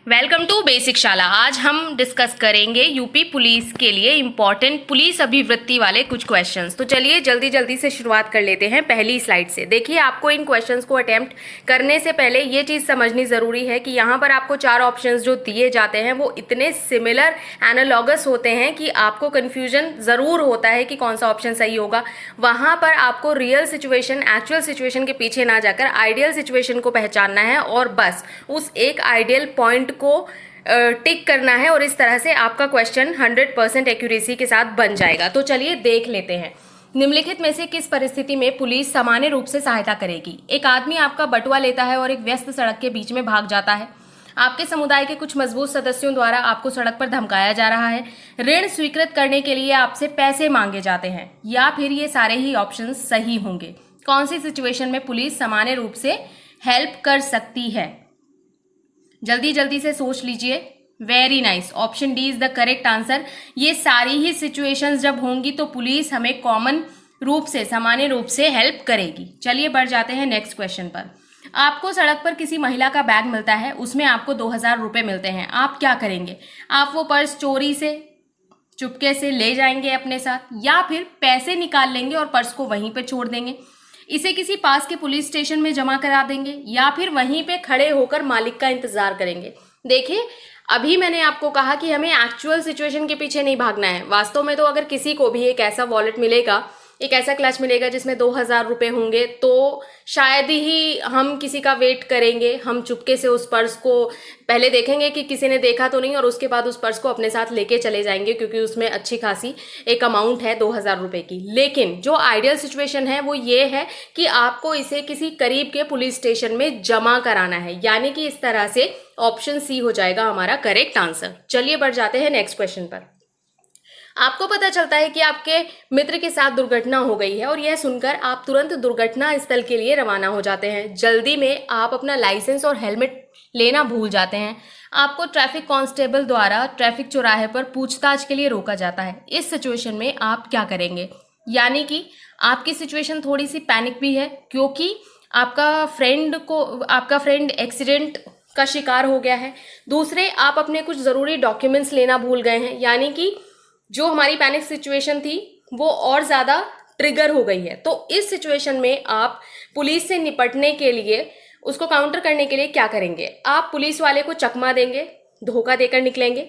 Welcome to basic शाला। आज हम डिस्कस करेंगे यूपी पुलिस के लिए इम्पॉर्टेंट पुलिस अभिवृत्ति वाले कुछ क्वेश्चंस। तो चलिए जल्दी जल्दी से शुरुआत कर लेते हैं पहली स्लाइड से। देखिए, आपको इन क्वेश्चंस को अटेम्प्ट करने से पहले ये चीज़ समझनी ज़रूरी है कि यहाँ पर आपको 4 ऑप्शंस जो दिए जाते हैं वो इतने सिमिलर एनालॉगस होते हैं कि आपको कन्फ्यूजन ज़रूर होता है कि कौन सा ऑप्शन सही होगा। वहाँ पर आपको रियल सिचुएशन, एक्चुअल सिचुएशन के पीछे ना जाकर आइडियल सिचुएशन को पहचानना है और बस उस एक आइडियल पॉइंट को टिक करना है और इस तरह से आपका क्वेश्चन 100% एक्यूरेसी के साथ बन जाएगा। तो चलिए देख लेते हैं। निम्नलिखित में से किस परिस्थिति में पुलिस सामान्य रूप से सहायता करेगी? एक आदमी आपका बटुआ लेता है और एक व्यस्त सड़क के बीच में भाग जाता है। आपके समुदाय के कुछ मजबूत सदस्यों द्वारा आपको सड़क पर धमकाया जा रहा है। ऋण स्वीकृत करने के लिए आपसे पैसे मांगे जाते हैं, या फिर ये सारे ही ऑप्शन सही होंगे। कौन सी सिचुएशन में पुलिस सामान्य रूप से हेल्प कर सकती है? जल्दी जल्दी से सोच लीजिए। Very nice, option D is the correct answer. ये सारी ही सिचुएशंस जब होंगी तो पुलिस हमें कॉमन रूप से, सामान्य रूप से हेल्प करेगी। चलिए बढ़ जाते हैं नेक्स्ट क्वेश्चन पर। आपको सड़क पर किसी महिला का बैग मिलता है, उसमें आपको 2000 रुपये मिलते हैं। आप क्या करेंगे? आप वो पर्स चोरी से, चुपके से ले जाएंगे अपने साथ, या फिर पैसे निकाल लेंगे और पर्स को वहीं पे छोड़ देंगे? इसे किसी पास के पुलिस स्टेशन में जमा करा देंगे, या फिर वहीं पे खड़े होकर मालिक का इंतजार करेंगे? देखिए, अभी मैंने आपको कहा कि हमें एक्चुअल सिचुएशन के पीछे नहीं भागना है। वास्तव में तो अगर किसी को भी एक ऐसा वॉलेट मिलेगा, एक ऐसा क्लच मिलेगा जिसमें 2000 रुपये होंगे, तो शायद ही हम किसी का वेट करेंगे। हम चुपके से उस पर्स को पहले देखेंगे कि किसी ने देखा तो नहीं, और उसके बाद उस पर्स को अपने साथ लेके चले जाएंगे, क्योंकि उसमें अच्छी खासी एक अमाउंट है 2000 रुपये की। लेकिन जो आइडियल सिचुएशन है वो ये है कि आपको इसे किसी करीब के पुलिस स्टेशन में जमा कराना है, यानी कि इस तरह से ऑप्शन सी हो जाएगा हमारा करेक्ट आंसर। चलिए बढ़ जाते हैं नेक्स्ट क्वेश्चन पर। आपको पता चलता है कि आपके मित्र के साथ दुर्घटना हो गई है, और यह सुनकर आप तुरंत दुर्घटना स्थल के लिए रवाना हो जाते हैं। जल्दी में आप अपना लाइसेंस और हेलमेट लेना भूल जाते हैं। आपको ट्रैफिक कांस्टेबल द्वारा ट्रैफिक चौराहे पर पूछताछ के लिए रोका जाता है। इस सिचुएशन में आप क्या करेंगे? यानी कि आपकी सिचुएशन थोड़ी सी पैनिक भी है, क्योंकि आपका फ्रेंड एक्सीडेंट का शिकार हो गया है। दूसरे, आप अपने कुछ ज़रूरी डॉक्यूमेंट्स लेना भूल गए हैं, यानी कि जो हमारी पैनिक सिचुएशन थी वो और ज़्यादा ट्रिगर हो गई है। तो इस सिचुएशन में आप पुलिस से निपटने के लिए, उसको काउंटर करने के लिए क्या करेंगे? आप पुलिस वाले को चकमा देंगे, धोखा देकर निकलेंगे,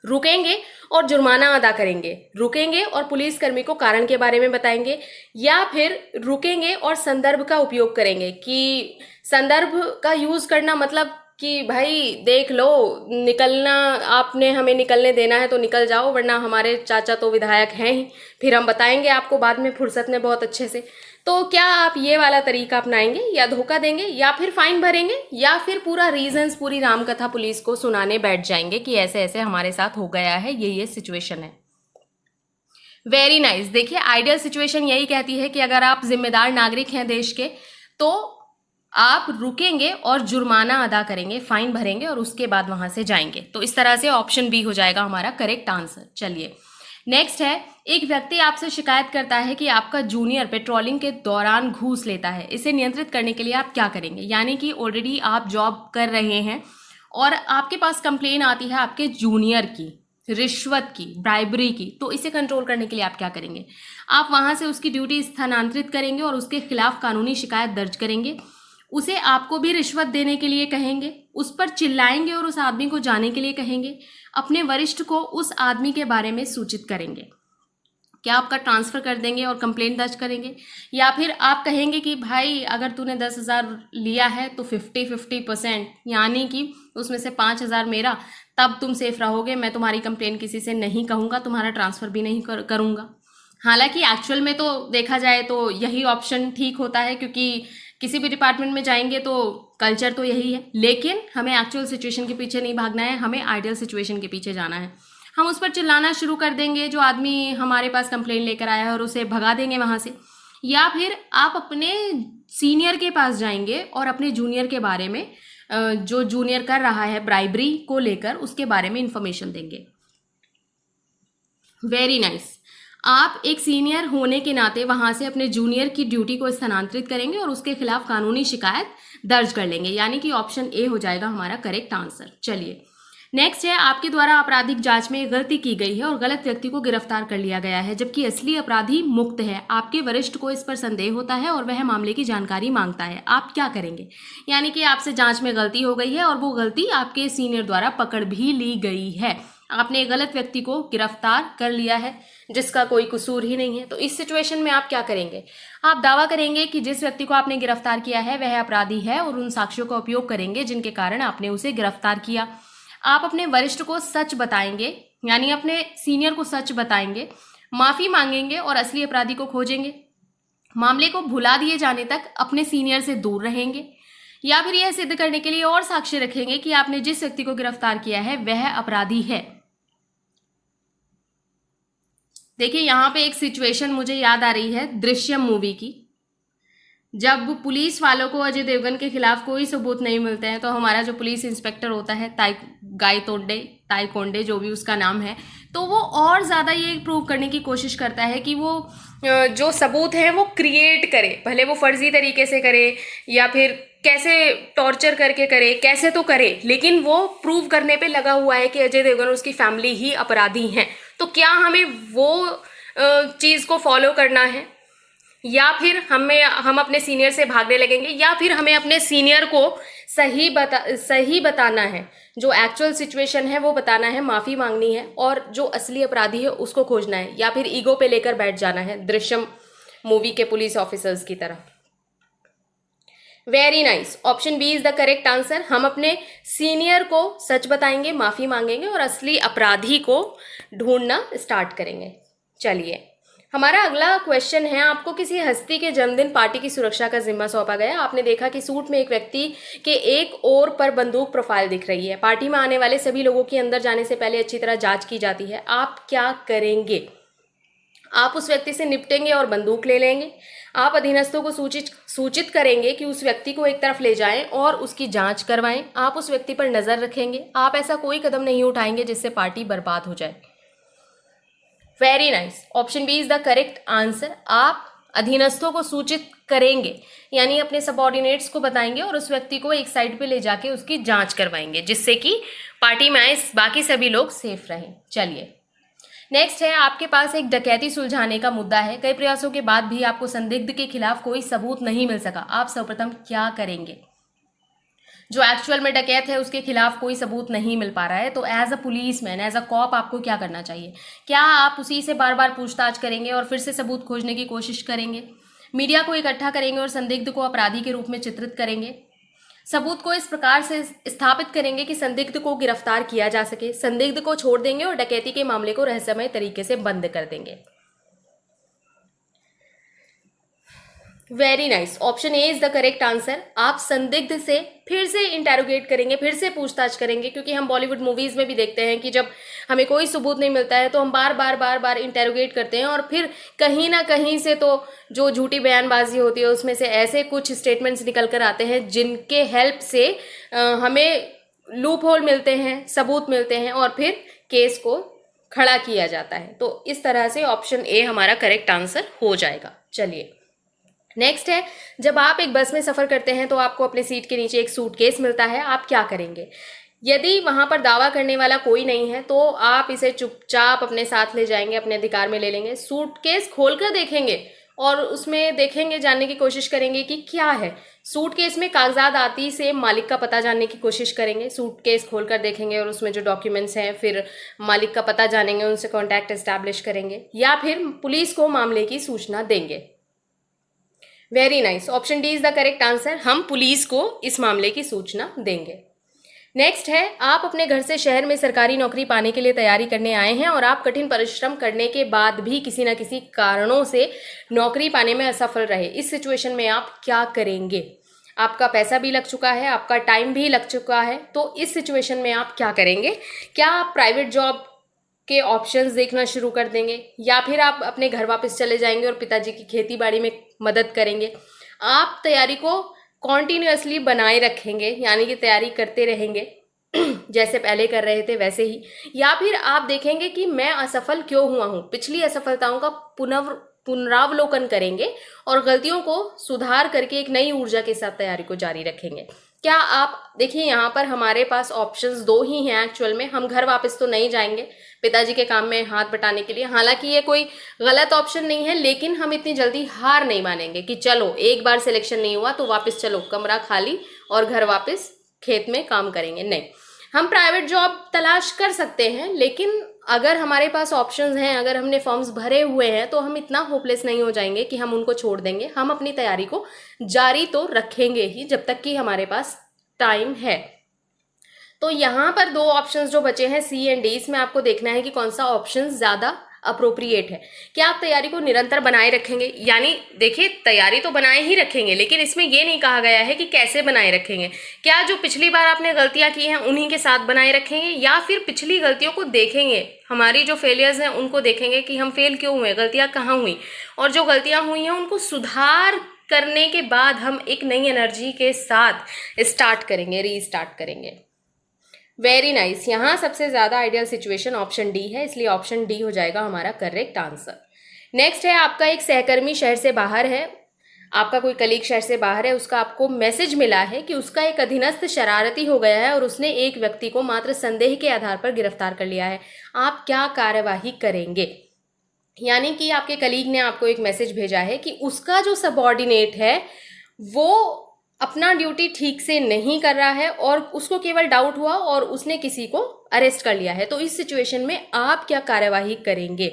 रुकेंगे और जुर्माना अदा करेंगे, रुकेंगे और पुलिसकर्मी को कारण के बारे में बताएंगे, या फिर रुकेंगे और संदर्भ का उपयोग करेंगे। कि संदर्भ का यूज करना मतलब कि भाई देख लो, निकलना, आपने हमें निकलने देना है तो निकल जाओ, वरना हमारे चाचा तो विधायक हैं ही, फिर हम बताएंगे आपको बाद में फुर्सत में बहुत अच्छे से। तो क्या आप ये वाला तरीका अपनाएंगे, या धोखा देंगे, या फिर फाइन भरेंगे, या फिर पूरा रीजंस, पूरी रामकथा पुलिस को सुनाने बैठ जाएंगे कि ऐसे ऐसे हमारे साथ हो गया है, ये सिचुएशन है? Very nice. देखिए, आइडियल सिचुएशन यही कहती है कि अगर आप जिम्मेदार नागरिक हैं देश के, तो आप रुकेंगे और जुर्माना अदा करेंगे, फाइन भरेंगे और उसके बाद वहां से जाएंगे। तो इस तरह से ऑप्शन बी हो जाएगा हमारा करेक्ट आंसर। चलिए नेक्स्ट है, एक व्यक्ति आपसे शिकायत करता है कि आपका जूनियर पेट्रोलिंग के दौरान घूस लेता है। इसे नियंत्रित करने के लिए आप क्या करेंगे? यानी कि ऑलरेडी आप जॉब कर रहे हैं और आपके पास कंप्लेन आती है आपके जूनियर की, रिश्वत की, ब्राइबरी की। तो इसे कंट्रोल करने के लिए आप क्या करेंगे? आप वहां से उसकी ड्यूटी स्थानांतरित करेंगे और उसके खिलाफ कानूनी शिकायत दर्ज करेंगे। उसे आपको भी रिश्वत देने के लिए कहेंगे, उस पर चिल्लाएंगे और उस आदमी को जाने के लिए कहेंगे, अपने वरिष्ठ को उस आदमी के बारे में सूचित करेंगे। क्या आपका ट्रांसफ़र कर देंगे और कंप्लेंट दर्ज करेंगे, या फिर आप कहेंगे कि भाई अगर तूने 10,000 लिया है तो 50-50%, यानी कि उसमें से 5,000 मेरा, तब तुम सेफ रहोगे, मैं तुम्हारी कंप्लेंट किसी से नहीं कहूँगा, तुम्हारा ट्रांसफ़र भी नहीं करूँगा। हालांकि एक्चुअल में तो देखा जाए तो यही ऑप्शन ठीक होता है, क्योंकि किसी भी डिपार्टमेंट में जाएंगे तो कल्चर तो यही है। लेकिन हमें एक्चुअल सिचुएशन के पीछे नहीं भागना है, हमें आइडियल सिचुएशन के पीछे जाना है। हम उस पर चिल्लाना शुरू कर देंगे, जो आदमी हमारे पास कंप्लेंट लेकर आया है, और उसे भगा देंगे वहाँ से। या फिर आप अपने सीनियर के पास जाएंगे और अपने जूनियर के बारे में, जो जूनियर कर रहा है ब्राइबरी को लेकर, उसके बारे में इंफॉर्मेशन देंगे। Very nice. आप एक सीनियर होने के नाते वहां से अपने जूनियर की ड्यूटी को स्थानांतरित करेंगे और उसके खिलाफ कानूनी शिकायत दर्ज कर लेंगे, यानी कि ऑप्शन ए हो जाएगा हमारा करेक्ट आंसर। चलिए नेक्स्ट है, आपके द्वारा आपराधिक जांच में गलती की गई है और गलत व्यक्ति को गिरफ्तार कर लिया गया है, जबकि असली अपराधी मुक्त है। आपके वरिष्ठ को इस पर संदेह होता है और वह मामले की जानकारी मांगता है। आप क्या करेंगे? यानी कि आपसे जांच में गलती हो गई है और वो गलती आपके सीनियर द्वारा पकड़ भी ली गई है। आपने गलत व्यक्ति को गिरफ्तार कर लिया है जिसका कोई कसूर ही नहीं है। तो इस सिचुएशन में आप क्या करेंगे? आप दावा करेंगे कि जिस व्यक्ति को आपने गिरफ्तार किया है वह अपराधी है और उन साक्ष्यों का उपयोग करेंगे जिनके कारण आपने उसे गिरफ्तार किया। आप अपने वरिष्ठ को सच बताएंगे, यानी अपने सीनियर को सच बताएंगे, माफी मांगेंगे और असली अपराधी को खोजेंगे। मामले को भुला दिए जाने तक अपने सीनियर से दूर रहेंगे, या फिर यह सिद्ध करने के लिए और साक्ष्य रखेंगे कि आपने जिस व्यक्ति को गिरफ्तार किया है वह अपराधी है। देखिए यहाँ पे एक सिचुएशन मुझे याद आ रही है दृश्यम मूवी की। जब पुलिस वालों को अजय देवगन के खिलाफ कोई सबूत नहीं मिलते हैं तो हमारा जो पुलिस इंस्पेक्टर होता है ताई कोंडे जो भी उसका नाम है, तो वो और ज़्यादा ये प्रूव करने की कोशिश करता है कि वो जो सबूत हैं वो क्रिएट करे, भले वो फर्जी तरीके से करे या फिर कैसे टॉर्चर करके करे, कैसे तो करे, लेकिन वो प्रूव करने पे लगा हुआ है कि अजय देवगन और उसकी फैमिली ही अपराधी हैं। तो क्या हमें वो चीज़ को फॉलो करना है, या फिर हम अपने सीनियर से भागने लगेंगे, या फिर हमें अपने सीनियर को सही बताना है, जो एक्चुअल सिचुएशन है वो बताना है, माफ़ी मांगनी है और जो असली अपराधी है उसको खोजना है, या फिर ईगो पे लेकर बैठ जाना है दृश्यम मूवी के पुलिस ऑफिसर्स की तरह। Very nice, option B is the correct answer. हम अपने सीनियर को सच बताएंगे, माफ़ी मांगेंगे और असली अपराधी को ढूंढना स्टार्ट करेंगे। चलिए हमारा अगला क्वेश्चन है, आपको किसी हस्ती के जन्मदिन पार्टी की सुरक्षा का जिम्मा सौंपा गया। आपने देखा कि सूट में एक व्यक्ति के एक ओर पर बंदूक प्रोफाइल दिख रही है। पार्टी में आने वाले सभी लोगों की अंदर जाने से पहले अच्छी तरह जांच की जाती है। आप क्या करेंगे? आप उस व्यक्ति से निपटेंगे और बंदूक ले लेंगे। आप अधीनस्थों को सूचित करेंगे कि उस व्यक्ति को एक तरफ ले जाएं और उसकी जांच करवाएं। आप उस व्यक्ति पर नजर रखेंगे। आप ऐसा कोई कदम नहीं उठाएंगे जिससे पार्टी बर्बाद हो जाए। Very nice, option B is the correct answer. आप अधीनस्थों को सूचित करेंगे, यानी अपने सबऑर्डिनेट्स को बताएंगे और उस व्यक्ति को एक साइड पे ले जाके उसकी जांच करवाएंगे, जिससे कि पार्टी में आए बाकी सभी लोग सेफ रहें। चलिए नेक्स्ट है, आपके पास एक डकैती सुलझाने का मुद्दा है। कई प्रयासों के बाद भी आपको संदिग्ध के खिलाफ कोई सबूत नहीं मिल सका। आप सर्वप्रथम क्या करेंगे? जो एक्चुअल में डकैत है उसके खिलाफ कोई सबूत नहीं मिल पा रहा है, तो as a policeman, as a cop आपको क्या करना चाहिए? क्या आप उसी से बार बार पूछताछ करेंगे और फिर से सबूत खोजने की कोशिश करेंगे? मीडिया को इकट्ठा करेंगे और संदिग्ध को अपराधी के रूप में चित्रित करेंगे? सबूत को इस प्रकार से स्थापित करेंगे कि संदिग्ध को गिरफ्तार किया जा सके, संदिग्ध को छोड़ देंगे और डकैती के मामले को रहस्यमय तरीके से बंद कर देंगे। Very nice, option A is the correct answer. आप संदिग्ध से फिर से इंटेरोगेट करेंगे, फिर से पूछताछ करेंगे, क्योंकि हम बॉलीवुड मूवीज में भी देखते हैं कि जब हमें कोई सबूत नहीं मिलता है तो हम बार बार इंटेरोगेट करते हैं और फिर कहीं ना कहीं से तो जो झूठी बयानबाजी होती है उसमें से ऐसे कुछ स्टेटमेंट्स निकल कर आते हैं जिनके हेल्प से हमें लूप होल मिलते हैं, सबूत मिलते हैं और फिर केस को खड़ा किया जाता है। तो इस तरह से ऑप्शन ए हमारा करेक्ट आंसर हो जाएगा। चलिए नेक्स्ट है, जब आप एक बस में सफ़र करते हैं तो आपको अपने सीट के नीचे एक सूटकेस मिलता है। आप क्या करेंगे? यदि वहाँ पर दावा करने वाला कोई नहीं है तो आप इसे चुपचाप अपने साथ ले जाएंगे, अपने अधिकार में ले लेंगे। सूटकेस खोलकर देखेंगे और उसमें देखेंगे, जानने की कोशिश करेंगे कि क्या है। सूटकेस में कागजात आती से मालिक का पता जानने की कोशिश करेंगे। सूटकेस खोलकर देखेंगे और उसमें जो डॉक्यूमेंट्स हैं फिर मालिक का पता जानेंगे, उनसे कॉन्टैक्ट एस्टैब्लिश करेंगे या फिर पुलिस को मामले की सूचना देंगे। Very nice, option D is the correct answer. हम पुलिस को इस मामले की सूचना देंगे। नेक्स्ट है, आप अपने घर से शहर में सरकारी नौकरी पाने के लिए तैयारी करने आए हैं और आप कठिन परिश्रम करने के बाद भी किसी न किसी कारणों से नौकरी पाने में असफल रहे। इस सिचुएशन में आप क्या करेंगे? आपका पैसा भी लग चुका है, आपका टाइम भी लग चुका है, तो इस सिचुएशन में आप क्या करेंगे? क्या आप प्राइवेट जॉब के ऑप्शंस देखना शुरू कर देंगे या फिर आप अपने घर वापस चले जाएंगे और पिताजी की खेती बाड़ी में मदद करेंगे? आप तैयारी को कॉन्टिन्यूअसली बनाए रखेंगे, यानी कि तैयारी करते रहेंगे जैसे पहले कर रहे थे वैसे ही, या फिर आप देखेंगे कि मैं असफल क्यों हुआ हूँ, पिछली असफलताओं का पुनरावलोकन करेंगे और गलतियों को सुधार करके एक नई ऊर्जा के साथ तैयारी को जारी रखेंगे। क्या आप देखिए, यहाँ पर हमारे पास ऑप्शंस दो ही हैं एक्चुअल में। हम घर वापस तो नहीं जाएंगे पिताजी के काम में हाथ बटाने के लिए, हालांकि ये कोई गलत ऑप्शन नहीं है, लेकिन हम इतनी जल्दी हार नहीं मानेंगे कि चलो एक बार सिलेक्शन नहीं हुआ तो वापस चलो कमरा खाली और घर वापस खेत में काम करेंगे। नहीं, हम प्राइवेट जॉब तलाश कर सकते हैं, लेकिन अगर हमारे पास ऑप्शंस हैं, अगर हमने फॉर्म्स भरे हुए हैं, तो हम इतना होपलेस नहीं हो जाएंगे कि हम उनको छोड़ देंगे। हम अपनी तैयारी को जारी तो रखेंगे ही जब तक कि हमारे पास टाइम है। तो यहाँ पर दो ऑप्शंस जो बचे हैं सी एंड डी, इसमें आपको देखना है कि कौन सा ऑप्शन ज़्यादा अप्रोप्रिएट है। क्या आप तैयारी को निरंतर बनाए रखेंगे, यानी देखिए तैयारी तो बनाए ही रखेंगे, लेकिन इसमें ये नहीं कहा गया है कि कैसे बनाए रखेंगे। क्या जो पिछली बार आपने गलतियां की हैं उन्हीं के साथ बनाए रखेंगे, या फिर पिछली गलतियों को देखेंगे, हमारी जो फेलियर्स हैं उनको देखेंगे कि हम फेल क्यों हुए, गलतियां कहाँ हुई, और जो गलतियां हुई हैं उनको सुधार करने के बाद हम एक नई एनर्जी के साथ स्टार्ट करेंगे, रीस्टार्ट करेंगे। Very nice. यहाँ सबसे ज़्यादा आइडियल सिचुएशन ऑप्शन डी है, इसलिए ऑप्शन डी हो जाएगा हमारा करेक्ट आंसर। नेक्स्ट है, आपका एक सहकर्मी शहर से बाहर है, आपका कोई कलीग शहर से बाहर है, उसका आपको मैसेज मिला है कि उसका एक अधीनस्थ शरारती हो गया है और उसने एक व्यक्ति को मात्र संदेह के आधार पर गिरफ्तार कर लिया है। आप क्या कार्यवाही करेंगे? यानी कि आपके कलीग ने आपको एक मैसेज भेजा है कि उसका जो सबऑर्डिनेट है वो अपना ड्यूटी ठीक से नहीं कर रहा है और उसको केवल डाउट हुआ और उसने किसी को अरेस्ट कर लिया है। तो इस सिचुएशन में आप क्या कार्यवाही करेंगे?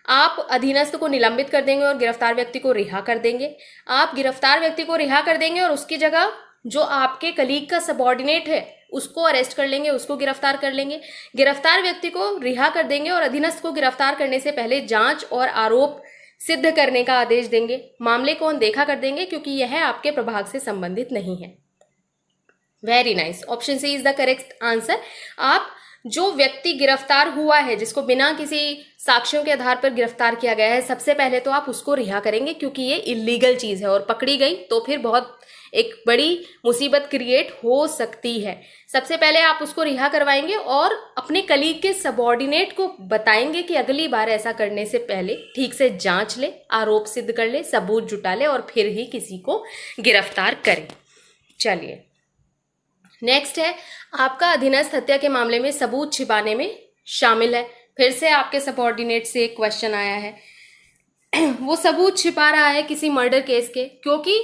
आप अधीनस्थ को निलंबित कर देंगे और गिरफ्तार व्यक्ति को रिहा कर देंगे। आप गिरफ्तार व्यक्ति को रिहा कर देंगे और उसकी जगह जो आपके कलीग का सबऑर्डिनेट है उसको अरेस्ट कर लेंगे, उसको गिरफ्तार कर लेंगे। गिरफ्तार व्यक्ति को रिहा कर देंगे और अधीनस्थ को गिरफ्तार करने से पहले जांच और आरोप सिद्ध करने का आदेश देंगे। मामले को अनदेखा कर देंगे क्योंकि यह आपके प्रभाग से संबंधित नहीं है। Very nice, option C is the correct answer. आप जो व्यक्ति गिरफ्तार हुआ है, जिसको बिना किसी साक्ष्यों के आधार पर गिरफ्तार किया गया है, सबसे पहले तो आप उसको रिहा करेंगे क्योंकि ये इलीगल चीज है और पकड़ी गई तो फिर बहुत एक बड़ी मुसीबत क्रिएट हो सकती है। सबसे पहले आप उसको रिहा करवाएंगे और अपने कलीग के सबऑर्डिनेट को बताएंगे कि अगली बार ऐसा करने से पहले ठीक से जांच ले, आरोप सिद्ध कर ले, सबूत जुटा ले और फिर ही किसी को गिरफ्तार करे। चलिए नेक्स्ट है, आपका अधीनस्थ हत्या के मामले में सबूत छिपाने में शामिल है। फिर से आपके सबऑर्डिनेट से एक क्वेश्चन आया है। वो सबूत छिपा रहा है किसी मर्डर केस के, क्योंकि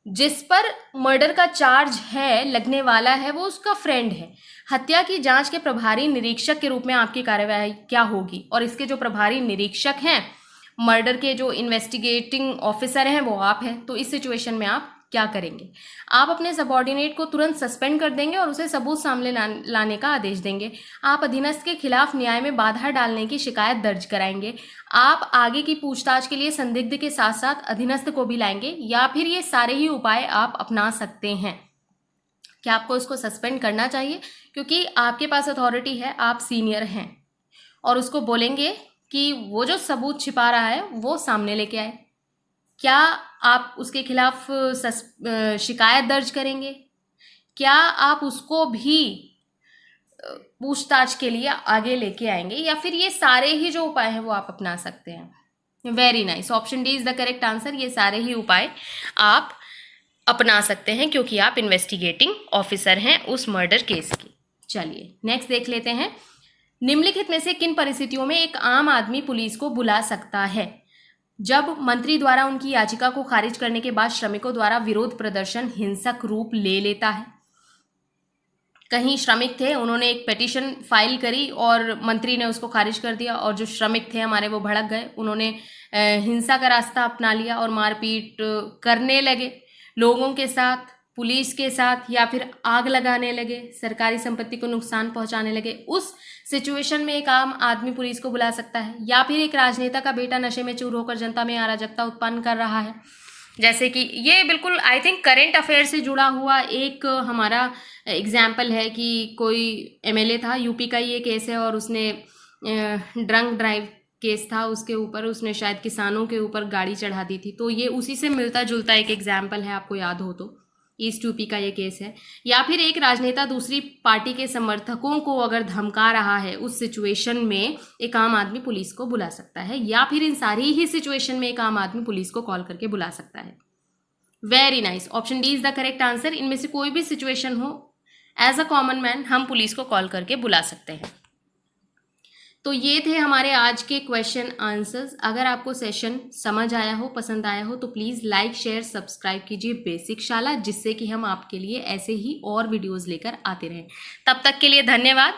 जिस पर मर्डर का चार्ज है, लगने वाला है, वो उसका फ्रेंड है। हत्या की जांच के प्रभारी निरीक्षक के रूप में आपकी कार्यवाही क्या होगी? और इसके जो प्रभारी निरीक्षक हैं, मर्डर के जो इन्वेस्टिगेटिंग ऑफिसर हैं, वो आप हैं। तो इस सिचुएशन में आप क्या करेंगे? आप अपने सबऑर्डिनेट को तुरंत सस्पेंड कर देंगे और उसे सबूत सामने लाने का आदेश देंगे। आप अधीनस्थ के खिलाफ न्याय में बाधा डालने की शिकायत दर्ज कराएंगे। आप आगे की पूछताछ के लिए संदिग्ध के साथ साथ अधीनस्थ को भी लाएंगे, या फिर ये सारे ही उपाय आप अपना सकते हैं। क्या आपको उसको सस्पेंड करना चाहिए? क्योंकि आपके पास अथॉरिटी है, आप सीनियर हैं, और उसको बोलेंगे कि वो जो सबूत छिपा रहा है वो सामने लेके आए। क्या आप उसके खिलाफ शिकायत दर्ज करेंगे? क्या आप उसको भी पूछताछ के लिए आगे लेके आएंगे, या फिर ये सारे ही जो उपाय हैं वो आप अपना सकते हैं? Very nice, option D is the correct answer. ये सारे ही उपाय आप अपना सकते हैं क्योंकि आप इन्वेस्टिगेटिंग ऑफिसर हैं उस मर्डर केस की। चलिए नेक्स्ट देख लेते हैं, निम्नलिखित में से किन परिस्थितियों में एक आम आदमी पुलिस को बुला सकता है? जब मंत्री द्वारा उनकी याचिका को खारिज करने के बाद श्रमिकों द्वारा विरोध प्रदर्शन हिंसक रूप ले लेता है। कहीं श्रमिक थे, उन्होंने एक पिटीशन फाइल करी और मंत्री ने उसको खारिज कर दिया, और जो श्रमिक थे हमारे वो भड़क गए, उन्होंने हिंसा का रास्ता अपना लिया और मारपीट करने लगे लोगों के साथ, पुलिस के साथ, या फिर आग लगाने लगे, सरकारी संपत्ति को नुकसान पहुंचाने लगे। उस सिचुएशन में एक आम आदमी पुलिस को बुला सकता है। या फिर एक राजनेता का बेटा नशे में चूर होकर जनता में अराजकता उत्पन्न कर रहा है, जैसे कि ये बिल्कुल आई थिंक करेंट अफेयर से जुड़ा हुआ एक हमारा एग्जाम्पल है कि कोई एमएलए था, यूपी का ये केस है, और उसने ड्रंक ड्राइव केस था, उसके ऊपर उसने शायद किसानों के ऊपर गाड़ी चढ़ा दी थी। तो ये उसी से मिलता जुलता एक एग्जाम्पल है, आपको याद हो तो। ईस्ट यूपी का ये केस है। या फिर एक राजनेता दूसरी पार्टी के समर्थकों को अगर धमका रहा है, उस सिचुएशन में एक आम आदमी पुलिस को बुला सकता है, या फिर इन सारी ही सिचुएशन में एक आम आदमी पुलिस को कॉल करके बुला सकता है। Very nice, option D is the correct answer. इनमें से कोई भी सिचुएशन हो, एज अ कॉमन मैन हम पुलिस को कॉल करके बुला सकते हैं। तो ये थे हमारे आज के क्वेश्चन आंसर्स। अगर आपको सेशन समझ आया हो, पसंद आया हो, तो प्लीज़ लाइक, शेयर, सब्सक्राइब कीजिए बेसिक शाला, जिससे कि हम आपके लिए ऐसे ही और वीडियोस लेकर आते रहें। तब तक के लिए धन्यवाद।